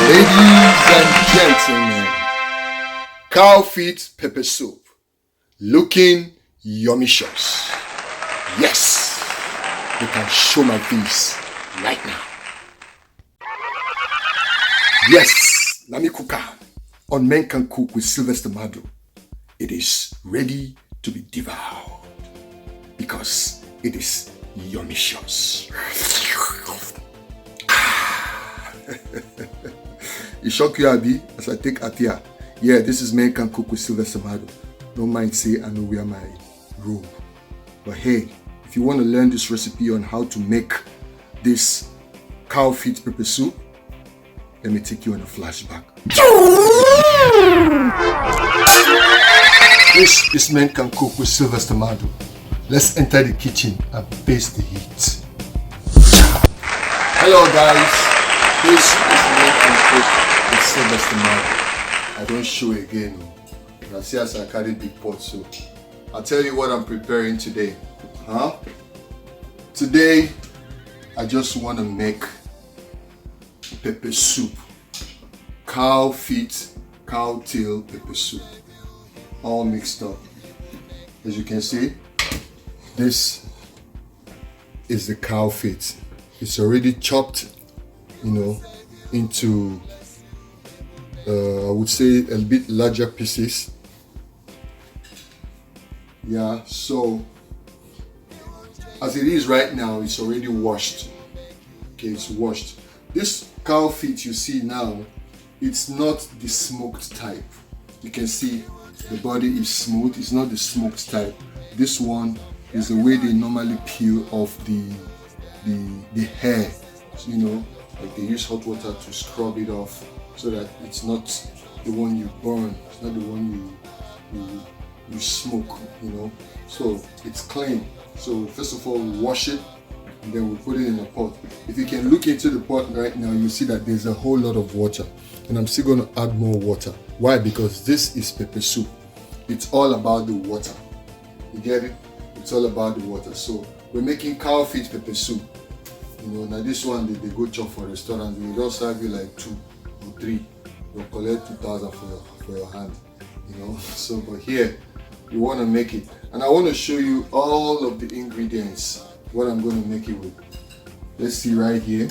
Ladies and gentlemen, cow feet pepper soup. Looking yummicious. Yes, you can show my face right now. Yes, Nami Kuka on Men Can Cook with Sylvester Madu. It is ready to be devoured because it is yummicious. It shock you, Abi, as I take Atia. Yeah, this is Men Can Cook with Sylvester Madu. Don't mind say I know where my robe. But hey, if you want to learn this recipe on how to make this cow feet pepper soup, let me take you on a flashback. This is Men Can Cook with Sylvester Madu. Let's enter the kitchen and face the heat. Hello guys, this is Men Can Cook with Sylvester Madu. I don't show again. I see as I carry big pot, so I'll tell you what I'm preparing today. Today, I just want to make pepper soup. Cow feet, cow tail pepper soup. All mixed up. As you can see, this is the cow feet. It's already chopped, into I would say a bit larger pieces. Yeah, so as it is right now, it's already washed. Okay, it's washed. This cow feet you see now, it's not the smoked type. You can see the body is smooth. It's not the smoked type. This one is the way they normally peel off the hair. Like they use hot water to scrub it off so that it's not the one you burn. It's not the one you smoke. So it's clean. So first of all, we wash it and then we put it in a pot. If you can look into the pot right now, you see that there's a whole lot of water, and I'm still going to add more water. Why? Because this is pepper soup. It's all about the water. You get it? It's all about the water. So we're making cow feet pepper soup. Now this one they go chop for restaurant. They don't serve you like 2 or 3. They'll collect 2,000 for your hand. So but here you want to make it, and I want to show you all of the ingredients, what I'm going to make it with. Let's see right here.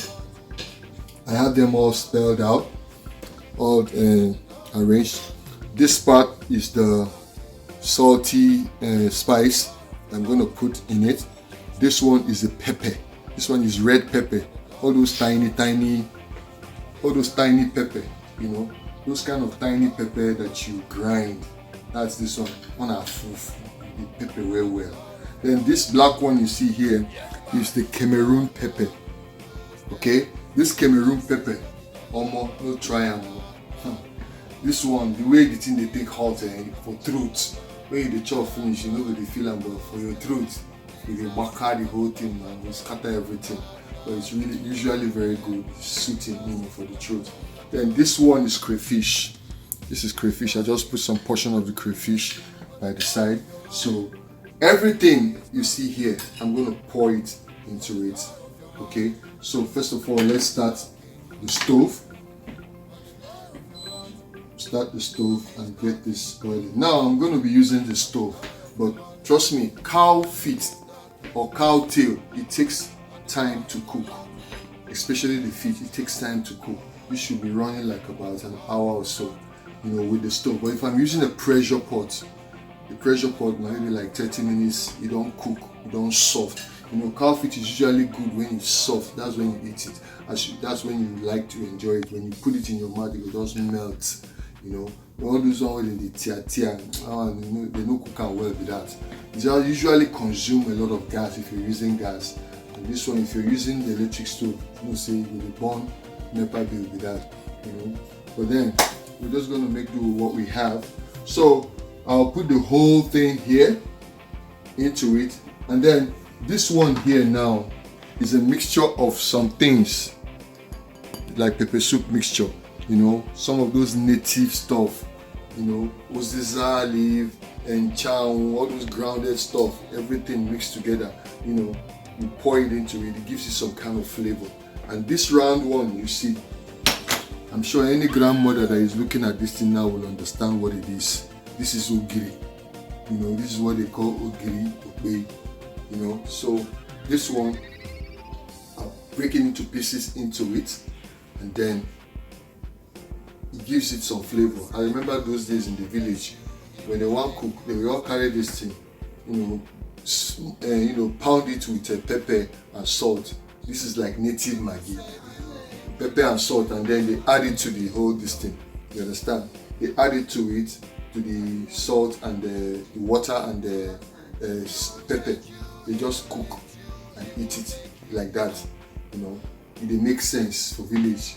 I have them all spelled out, all arranged. This part is the salty spice I'm going to put in it. This one is the pepper. This one is red pepper. All those tiny pepper, those kind of tiny pepper that you grind. That's this one. On our food, the pepper well. Then this black one you see here is the Cameroon pepper. Okay, this Cameroon pepper, almost no triangle. This one, the way the thing they take hot for throat. When you chop finish, you know what they feel, but for your throat, you whack the whole thing and you scatter everything. But it's really usually very good, soothing for the throat. Then this one is crayfish. This is crayfish. I just put some portion of the crayfish by the side. So everything you see here, I'm going to pour it into it. Okay, so first of all, let's start the stove. Start the stove and get this boiling. Now I'm going to be using the stove, but trust me, cow feet or cow tail, it takes time to cook. Especially the feet, it takes time to cook. This should be running like about an hour or so, with the stove. But if I'm using a pressure pot, the pressure pot might be like 30 minutes. You don't cook, you don't soft. Cow feet is usually good when it's soft. That's when you eat it. That's when you like to enjoy it. When you put it in your mouth, it will just melt. All those ones in the tia, they don't cook out well with that. They usually consume a lot of gas if you're using gas. And this one, if you're using the electric stove, say with the burn NEPA bill with that. But then we're just going to make do with what we have. So I'll put the whole thing here into it, and then this one here now is a mixture of some things like pepper soup mixture. Some of those native stuff, oziza leaf and chow, all those grounded stuff, everything mixed together. You pour it into it, it gives you some kind of flavor. And this round one you see, I'm sure any grandmother that is looking at this thing now will understand what it is. This is ogiri. This is what they call ogiri, okpei. So this one, I'll break it into pieces into it, and then it gives it some flavor. I remember those days in the village when they want cook, they will all carry this thing, pound it with pepper and salt. This is like native Maggi. Pepper and salt, and then they add it to the whole this thing. You understand? They add it to it, to the salt and the water and the pepper. They just cook and eat it like that. It makes sense for village.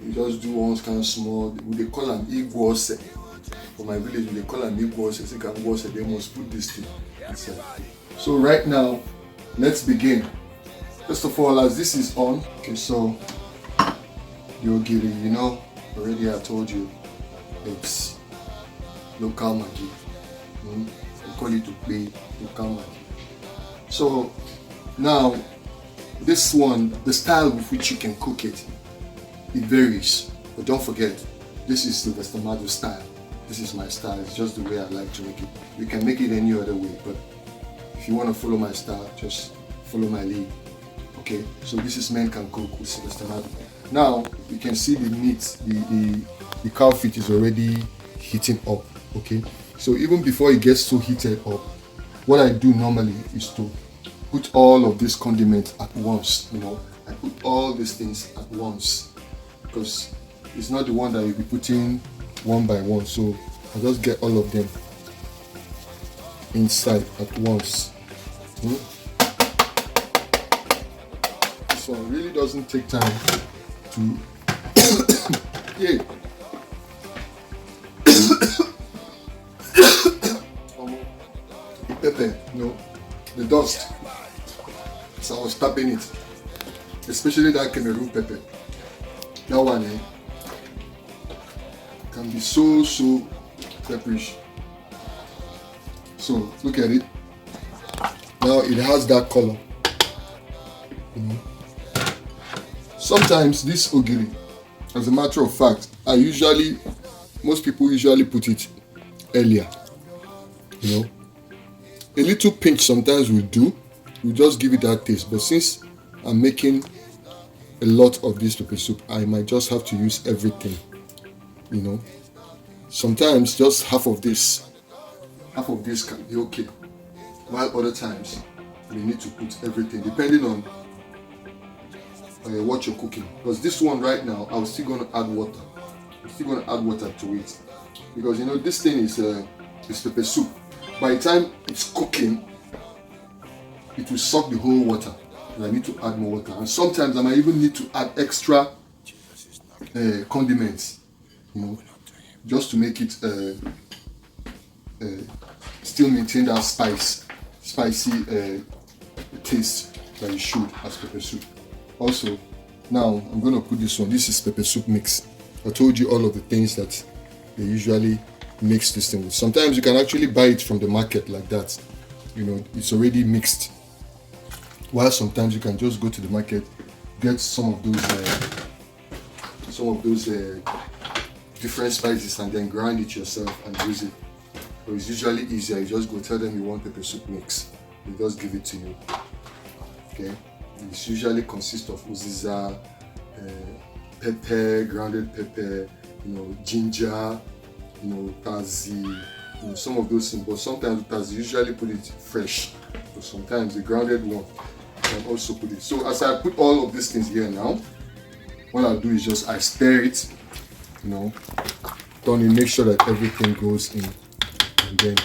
You just do one kind of small. They call them igwose. For my village, they call them igwose. They must put this thing inside. So right now, let's begin. First of all, as this is on, okay, so the ogiri, already I told you, it's local Maggi. We call it okpei, local Maggi. So now, this one, the style with which you can cook it, it varies. But don't forget, this is Sylvester Madu style. This is my style. It's just the way I like to make it. You can make it any other way, but if you want to follow my style, just follow my lead. Okay, so this is Men Can Cook with Sylvester Madu. Now you can see the meat, the cow feet is already heating up. Okay, so even before it gets so heated up, what I do normally is to put all of these condiments at once. I put all these things at once because it's not the one that you'll be putting one by one. So I just get all of them inside at once. So it really doesn't take time to yeah. The pepper, the dust. So I was tapping it, especially that Cameroon pepper. That one can be so pepperish. So look at it. Now it has that color. Sometimes this ogiri, as a matter of fact, most people usually put it earlier. A little pinch sometimes will do. We just give it that taste. But since I'm making a lot of this pepper soup, I might just have to use everything. Sometimes just half of this can be okay. While other times you need to put everything, depending on what you're cooking. Because this one right now, I'm still going to add water. I'm still going to add water to it. Because this thing is pepper soup. By the time it's cooking, it will suck the whole water. And I need to add more water. And sometimes I might even need to add extra condiments, just to make it still maintain that spicy taste that it should as pepper soup. Also, now I'm going to put this one. This is pepper soup mix. I told you all of the things that they usually mix this thing with. Sometimes you can actually buy it from the market like that. It's already mixed. While sometimes you can just go to the market, get some of those different spices and then grind it yourself and use it. But it's usually easier. You just go tell them you want pepper soup mix. They just give it to you. Okay. It usually consists of uziza, pepper, grounded pepper, ginger, tazi, some of those things. But sometimes tazi usually put it fresh. But sometimes the grounded one can also put it. So as I put all of these things here now, what I'll do is just I stir it, turn it, make sure that everything goes in, and then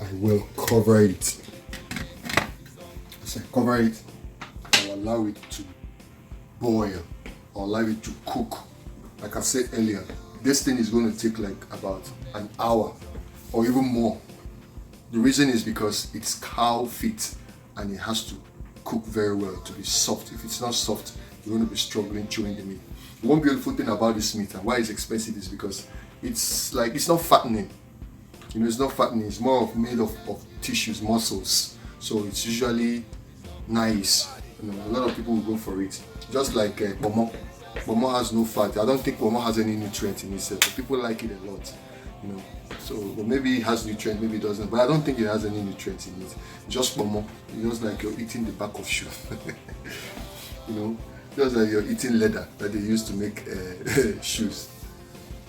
I will cover it. As I cover it, I'll allow it to boil or allow it to cook. Like I said earlier, this thing is going to take like about an hour or even more. The reason is because it's cow feet and it has to cook very well to be soft. If it's not soft, you're going to be struggling chewing the meat. One beautiful thing about this meat and why it's expensive is because it's not fattening. It's not fattening. It's more of made of tissues, muscles. So it's usually nice. A lot of people will go for it. Just like pomo. pomo has no fat. I don't think pomo has any nutrient in itself. But people like it a lot, you know. So well, maybe it has nutrient, maybe it doesn't. But I don't think it has any nutrients in it. Just pomo. It's just like you're eating the back of shoe. You know, just like you're eating leather that they used to make shoes.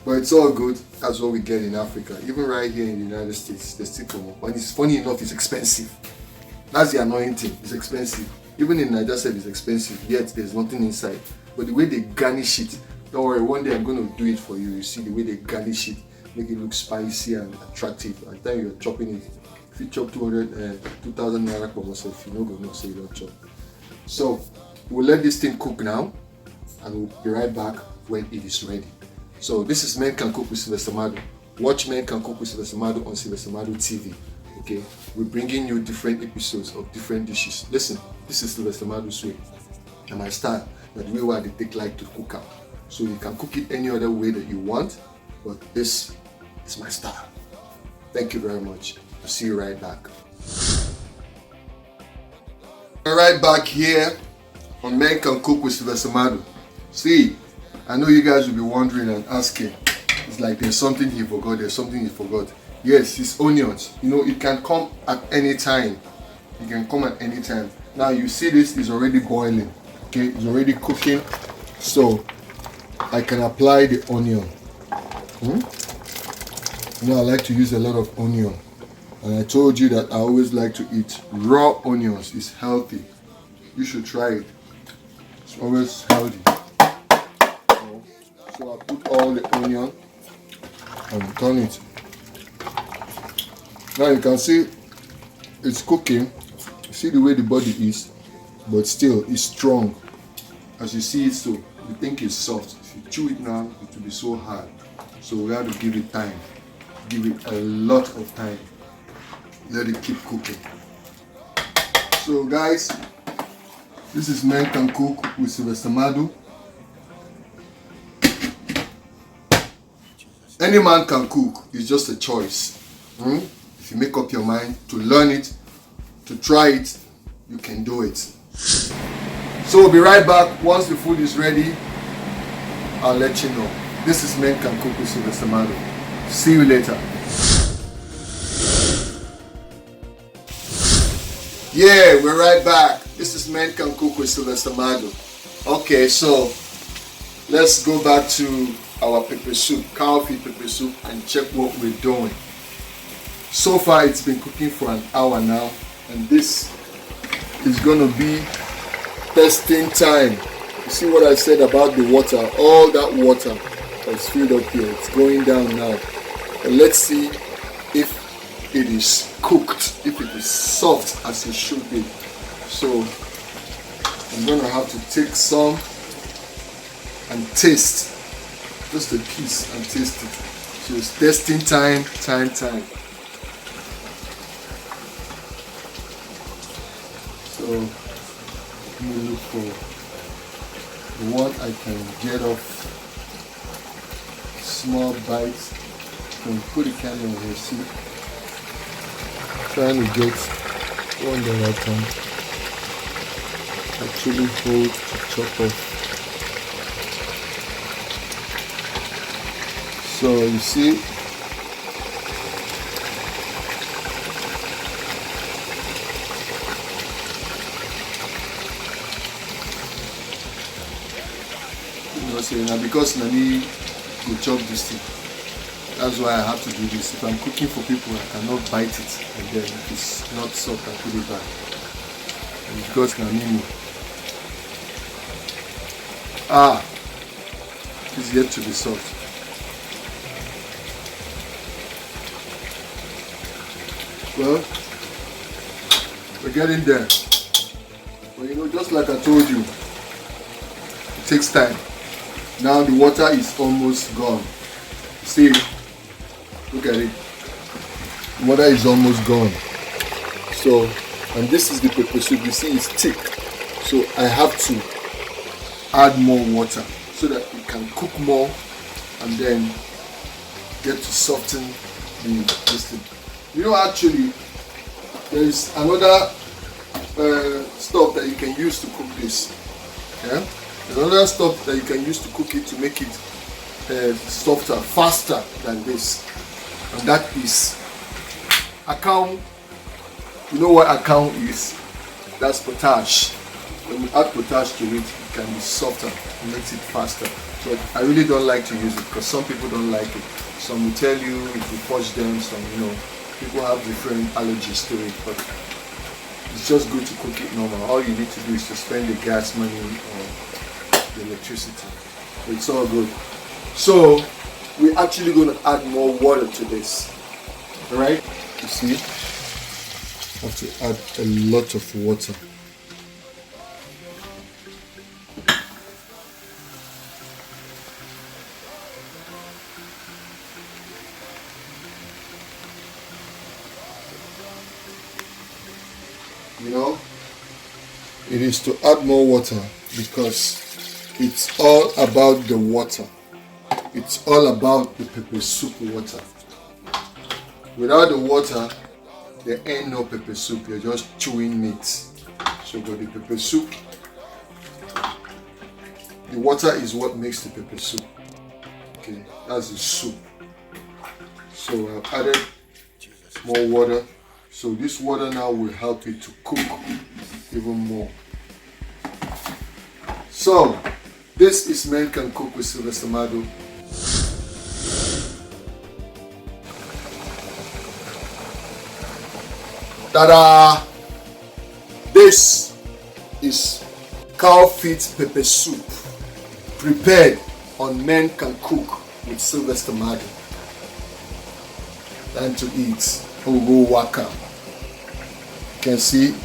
But it's all good. That's what we get in Africa. Even right here in the United States, there's still pomo. But it's funny enough, it's expensive. That's the annoying thing. It's expensive. Even in Nigeria, it's expensive. Yet there's nothing inside. But the way they garnish it, don't worry. One day I'm going to do it for you. You see the way they garnish it, make it look spicy and attractive. By the time you're chopping it, if you chop 2,000 naira pomo, if you know, go no, say you don't chop. So we'll let this thing cook now, and we'll be right back when it is ready. So this is Men Can Cook with Sylvester Madu. Watch Men Can Cook with Sylvester Madu on Sylvester Madu TV. Okay, we're bringing you different episodes of different dishes. Listen, this is Sylvester Madu's way and my style, but the way where they take like to cook out. So you can cook it any other way that you want, but this is my style. Thank you very much. I'll see you right back. We're right back here on Men Can Cook with Sylvester Madu. See, I know you guys will be wondering and asking. It's like there's something he forgot, there's something he forgot. Yes, it's onions. You know, it can come at any time. It can come at any time. Now you see this is already boiling. Okay, it's already cooking. So I can apply the onion. You know, I like to use a lot of onion. And I told you that I always like to eat raw onions. It's healthy. You should try it. It's always healthy. So I put all the onion and turn it. Now you can see it's cooking. See the way the body is, but still it's strong. As you see it, so you think it's soft. If you chew it now, it will be so hard. So we have to give it time. Give it a lot of time. Let it keep cooking. So guys, this is Men Can Cook with Sylvester Madu. Any man can cook, it's just a choice. If you make up your mind to learn it, to try it, you can do it. So we'll be right back. Once the food is ready, I'll let you know. This is Men Can Cook with Sylvester Madu. See you later. Yeah, we're right back. This is Men Can Cook with Sylvester Madu. Okay, so let's go back to our pepper soup, cow feed pepper soup, and check what we're doing. So far it's been cooking for an hour now, and this is gonna be testing time. You see what I said about the water? All that water that's filled up here, it's going down now. And let's see if it is cooked, if it is soft as it should be. So I'm gonna have to take some and taste. Just a piece and taste it. So it's testing time. So let me look for the one I can get off small bites. And put the camera here, see? Trying to get one that I can actually hold to chop off. So you see, now because Nani will chop this thing, that's why I have to do this. If I'm cooking for people, I cannot bite it, and then if it's not soft, I put it back. And because Nani, it's yet to be soft. Well, we're getting there. But you know, just like I told you, it takes time. Now the water is almost gone. See, look at it. The water is almost gone. So, and this is the pepper soup. You see, it's thick. So I have to add more water so that it can cook more and then get to soften this thing. You know, actually, there is another stuff that you can use to cook this. Yeah, There's another stuff that you can use to cook it to make it softer, faster than this, and that is account. You know what account is? That's potash. When you add potash to it, it can be softer, it makes it faster. But I really don't like to use it because some people don't like it. Some will tell you if you touch them, some people have different allergies to it, but it's just good to cook it normal. All you need to do is to spend the gas money or the electricity. It's all good. So we're actually going to add more water to this. Alright? You see? I have to add a lot of water. It is to add more water because it's all about the water. It's all about the pepper soup water. Without the water, there ain't no pepper soup. You're just chewing meat. So for the pepper soup, the water is what makes the pepper soup. Okay, that's the soup. So I've added more water. So this water now will help it to cook even more. So this is Men Can Cook with Sylvester Madu. Ta-da! This is cow feet pepper soup prepared on Men Can Cook with Sylvester Madu. Time to eat. Ogo waka. You can see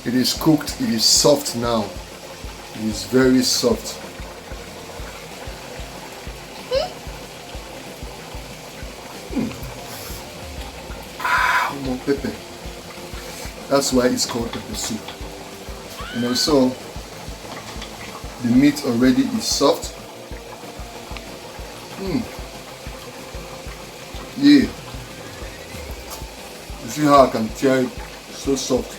it is cooked, it is soft now. It is very soft. More pepper. That's why it's called pepper soup. So the meat already is soft. Yeah. You see how I can tear it? So soft.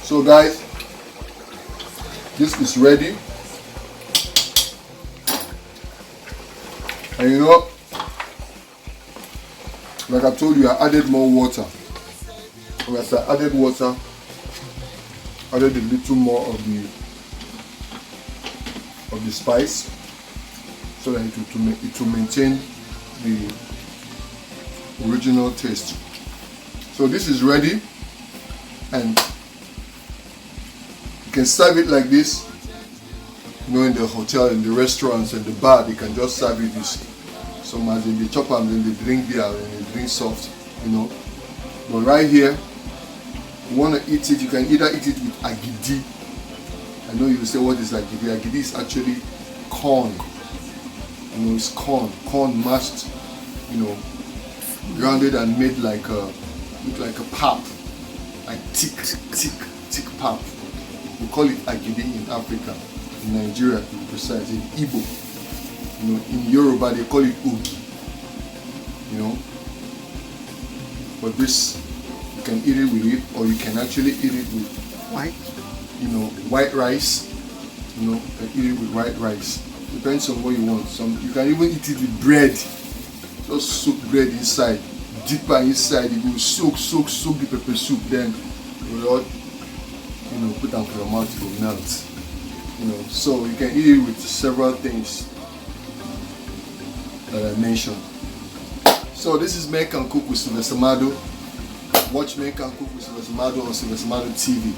So guys, this is ready. And like I told you, I added more water. And as I added water, I added a little more of the spice so that it will maintain the original taste. So this is ready, and you can serve it like this. In the hotel, in the restaurants, and the bar, they can just serve it this. Some as in the chop and then they drink beer and they drink soft, But right here, you want to eat it, you can either eat it with agidi. I know you will say, what is agidi? Agidi is actually corn. It's corn mashed, grounded and made like a pap, like thick pap. We call it agidi in Africa, in Nigeria to be precise, in Igbo. In Yoruba they call it ugi. But this, you can eat it with it, or you can actually eat it with white rice. You can eat it with white rice. Depends on what you want. You can even eat it with bread. Just soak bread inside, deeper inside. You will soak the pepper soup. Then you will put them for your mouth. It will melt. So you can eat it with several things that I mentioned. So this is Men Can Cook with Sylvester Madu. Watch Men Can Cook with Sylvester Madu on Sylvester Madu TV.